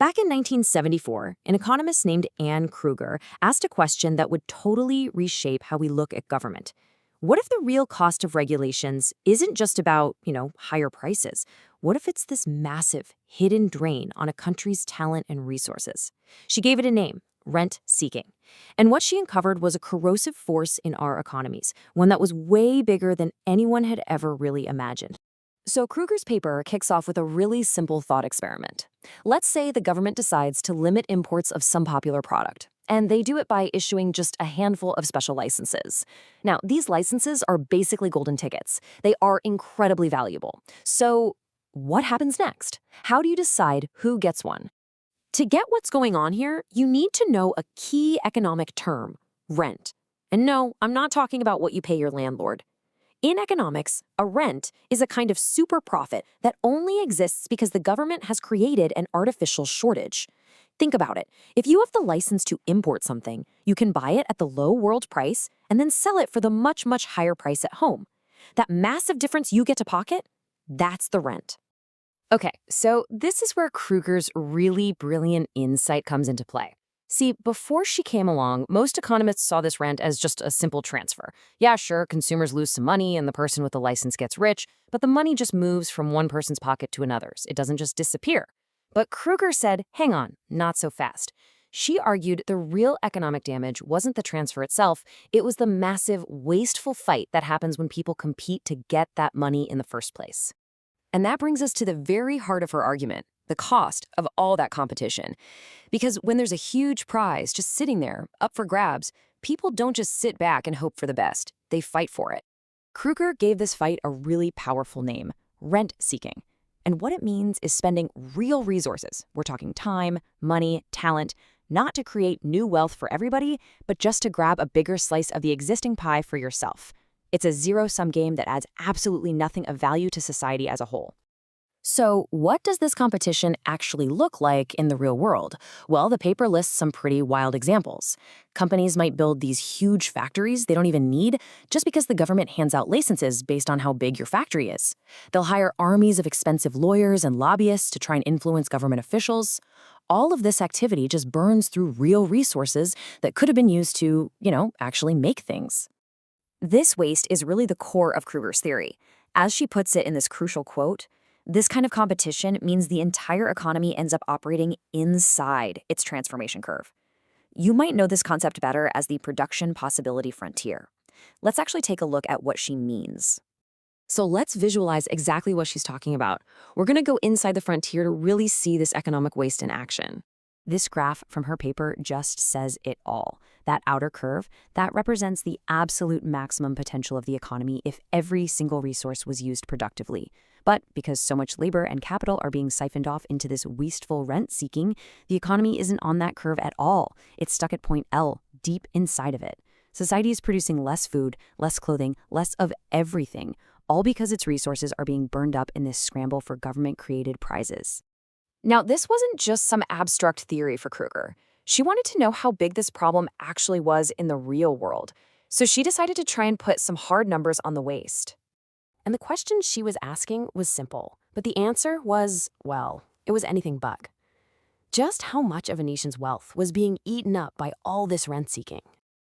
Back in 1974, an economist named Krueger asked a question that would totally reshape how we look at government. What if the real cost of regulations isn't just about, higher prices? What if it's this massive, hidden drain on a country's talent and resources? She gave it a name, rent-seeking. And what she uncovered was a corrosive force in our economies, one that was way bigger than anyone had ever really imagined. So Krueger's paper kicks off with a really simple thought experiment. Let's say the government decides to limit imports of some popular product, and they do it by issuing just a handful of special licenses. Now, these licenses are basically golden tickets. They are incredibly valuable. So what happens next? How do you decide who gets one? To get what's going on here, you need to know a key economic term, rent. And no, I'm not talking about what you pay your landlord. In economics, a rent is a kind of super profit that only exists because the government has created an artificial shortage. Think about it. If you have the license to import something, you can buy it at the low world price and then sell it for the much, much higher price at home. That massive difference you get to pocket, that's the rent. Okay, so this is where Krueger's really brilliant insight comes into play. See, before she came along, most economists saw this rent as just a simple transfer. Yeah, sure, consumers lose some money and the person with the license gets rich, but the money just moves from one person's pocket to another's. It doesn't just disappear. But Krueger said, hang on, not so fast. She argued the real economic damage wasn't the transfer itself, it was the massive, wasteful fight that happens when people compete to get that money in the first place. And that brings us to the very heart of her argument, the cost of all that competition. Because when there's a huge prize just sitting there, up for grabs, people don't just sit back and hope for the best. They fight for it. Krueger gave this fight a really powerful name, rent-seeking. And what it means is spending real resources. We're talking time, money, talent, not to create new wealth for everybody, but just to grab a bigger slice of the existing pie for yourself. It's a zero-sum game that adds absolutely nothing of value to society as a whole. So what does this competition actually look like in the real world? Well, the paper lists some pretty wild examples. Companies might build these huge factories they don't even need just because the government hands out licenses based on how big your factory is. They'll hire armies of expensive lawyers and lobbyists to try and influence government officials. All of this activity just burns through real resources that could have been used to, actually make things. This waste is really the core of Krueger's theory. As she puts it in this crucial quote, this kind of competition means the entire economy ends up operating inside its transformation curve. You might know this concept better as the production possibility frontier. Let's actually take a look at what she means. So let's visualize exactly what she's talking about. We're going to go inside the frontier to really see this economic waste in action. This graph from her paper just says it all. That outer curve, that represents the absolute maximum potential of the economy if every single resource was used productively. But because so much labor and capital are being siphoned off into this wasteful rent-seeking, the economy isn't on that curve at all. It's stuck at point L, deep inside of it. Society is producing less food, less clothing, less of everything, all because its resources are being burned up in this scramble for government-created prizes. Now, this wasn't just some abstract theory for Krueger. She wanted to know how big this problem actually was in the real world. So she decided to try and put some hard numbers on the waste. And the question she was asking was simple, but the answer was, well, it was anything but. Just how much of a nation's wealth was being eaten up by all this rent-seeking?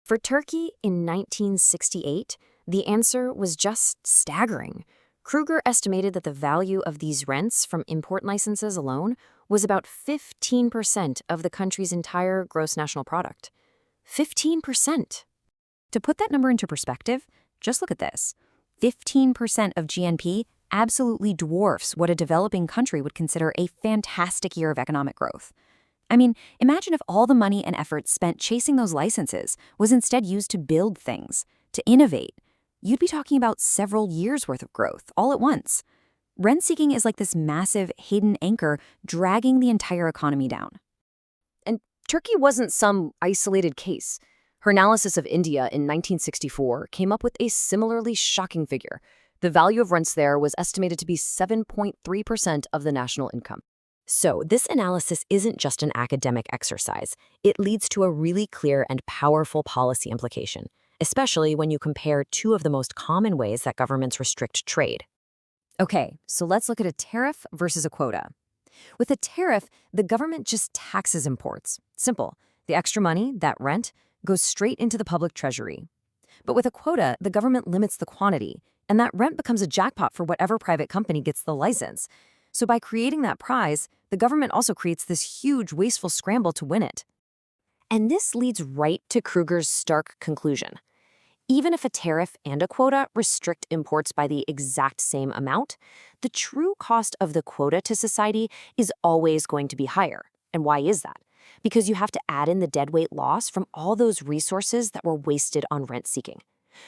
For Turkey in 1968, the answer was just staggering. Krueger estimated that the value of these rents from import licenses alone was about 15% of the country's entire gross national product. 15%. To put that number into perspective, just look at this. 15% of GNP absolutely dwarfs what a developing country would consider a fantastic year of economic growth. I mean, imagine if all the money and effort spent chasing those licenses was instead used to build things, to innovate. You'd be talking about several years' worth of growth all at once. Rent-seeking is like this massive hidden anchor dragging the entire economy down. And Turkey wasn't some isolated case. Her analysis of India in 1964 came up with a similarly shocking figure. The value of rents there was estimated to be 7.3% of the national income. So this analysis isn't just an academic exercise. It leads to a really clear and powerful policy implication, especially when you compare two of the most common ways that governments restrict trade. Okay, so let's look at a tariff versus a quota. With a tariff, the government just taxes imports. Simple. The extra money, that rent, goes straight into the public treasury. But with a quota, the government limits the quantity, and that rent becomes a jackpot for whatever private company gets the license. So by creating that prize, the government also creates this huge, wasteful scramble to win it. And this leads right to Krueger's stark conclusion. Even if a tariff and a quota restrict imports by the exact same amount, the true cost of the quota to society is always going to be higher. And why is that? Because you have to add in the deadweight loss from all those resources that were wasted on rent-seeking.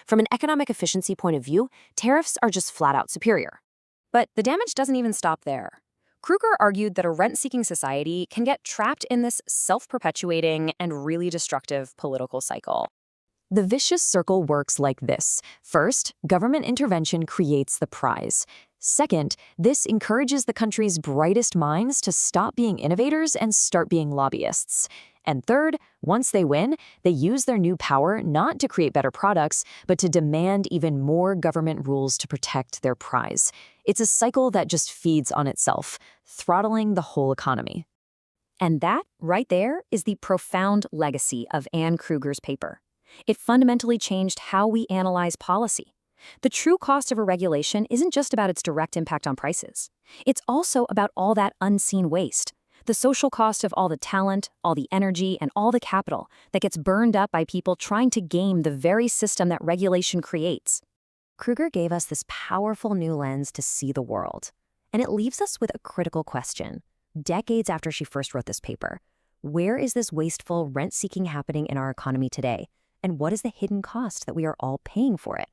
From an economic efficiency point of view, tariffs are just flat-out superior. But the damage doesn't even stop there. Krueger argued that a rent-seeking society can get trapped in this self-perpetuating and really destructive political cycle. The vicious circle works like this. First, government intervention creates the prize. Second, this encourages the country's brightest minds to stop being innovators and start being lobbyists. And third, once they win, they use their new power not to create better products, but to demand even more government rules to protect their prize. It's a cycle that just feeds on itself, throttling the whole economy. And that, right there, is the profound legacy of Anne Krueger's paper. It fundamentally changed how we analyze policy. The true cost of a regulation isn't just about its direct impact on prices. It's also about all that unseen waste, the social cost of all the talent, all the energy, and all the capital that gets burned up by people trying to game the very system that regulation creates. Krueger gave us this powerful new lens to see the world. And it leaves us with a critical question. Decades after she first wrote this paper, where is this wasteful rent-seeking happening in our economy today? And what is the hidden cost that we are all paying for it?